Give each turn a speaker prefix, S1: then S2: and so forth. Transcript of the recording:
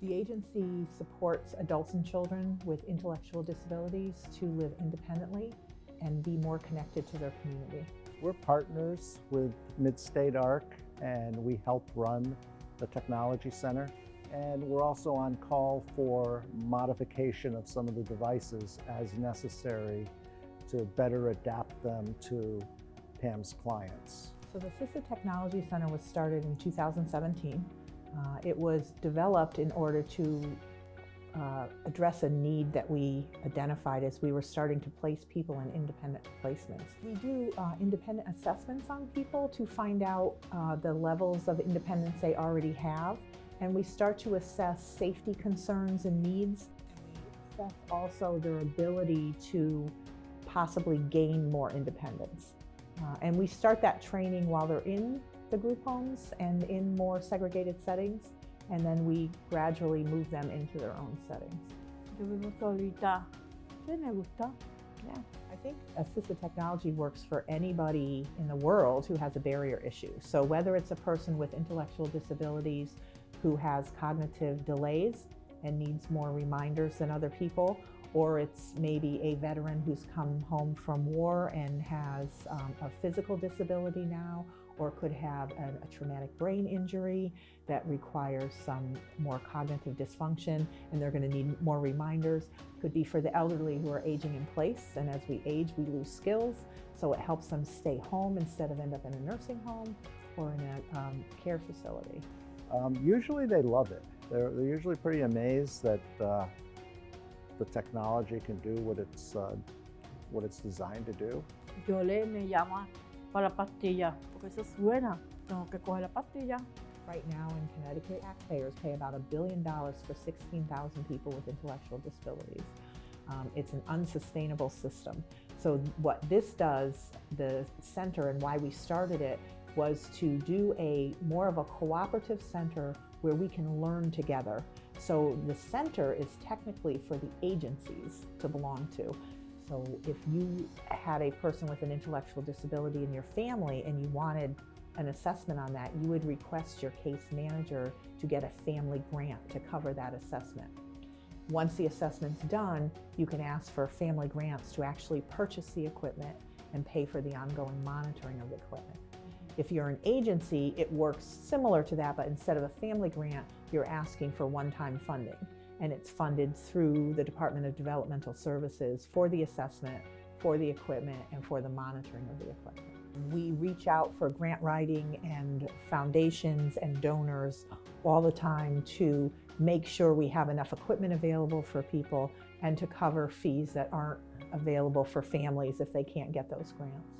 S1: The agency supports adults and children with intellectual disabilities to live independently and be more connected to their community.
S2: We're partners with Mid-State ARC, and we help run the Technology Center. And we're also on call for modification of some of the devices as necessary to better adapt them to Pam's clients.
S1: So the Assistive Technology Center was started in 2017. It was developed in order to address a need that we identified as we were starting to place people in independent placements. We do independent assessments on people to find out the levels of independence they already have, and we start to assess safety concerns and needs. And we assess also their ability to possibly gain more independence. And we start that training while they're in the group homes and in more segregated settings, and then we gradually move them into their own settings.
S3: Yo vivo solita. Sí, me gusta.
S1: Yeah, I think assistive technology works for anybody in the world who has a barrier issue. So whether it's a person with intellectual disabilities who has cognitive delays and needs more reminders than other people, or it's maybe a veteran who's come home from war and has a physical disability now, or could have a traumatic brain injury that requires some more cognitive dysfunction and they're going to need more reminders. Could be for the elderly who are aging in place, and as we age we lose skills, so it helps them stay home instead of end up in a nursing home or in a care facility.
S2: Usually they love it. They're usually pretty amazed that the technology can do what it's designed to do.
S3: Yole me llama para la pastilla, porque eso suena. Tengo que coger la pastilla.
S1: Right now in Connecticut, taxpayers pay about $1 billion for 16,000 people with intellectual disabilities. It's an unsustainable system. So what this does, the center, and why we started it, was to do more of a cooperative center where we can learn together. So the center is technically for the agencies to belong to. So if you had a person with an intellectual disability in your family and you wanted an assessment on that, you would request your case manager to get a family grant to cover that assessment. Once the assessment's done, you can ask for family grants to actually purchase the equipment and pay for the ongoing monitoring of the equipment. If you're an agency, it works similar to that, but instead of a family grant, you're asking for one-time funding. And it's funded through the Department of Developmental Services for the assessment, for the equipment, and for the monitoring of the equipment. We reach out for grant writing and foundations and donors all the time to make sure we have enough equipment available for people and to cover fees that aren't available for families if they can't get those grants.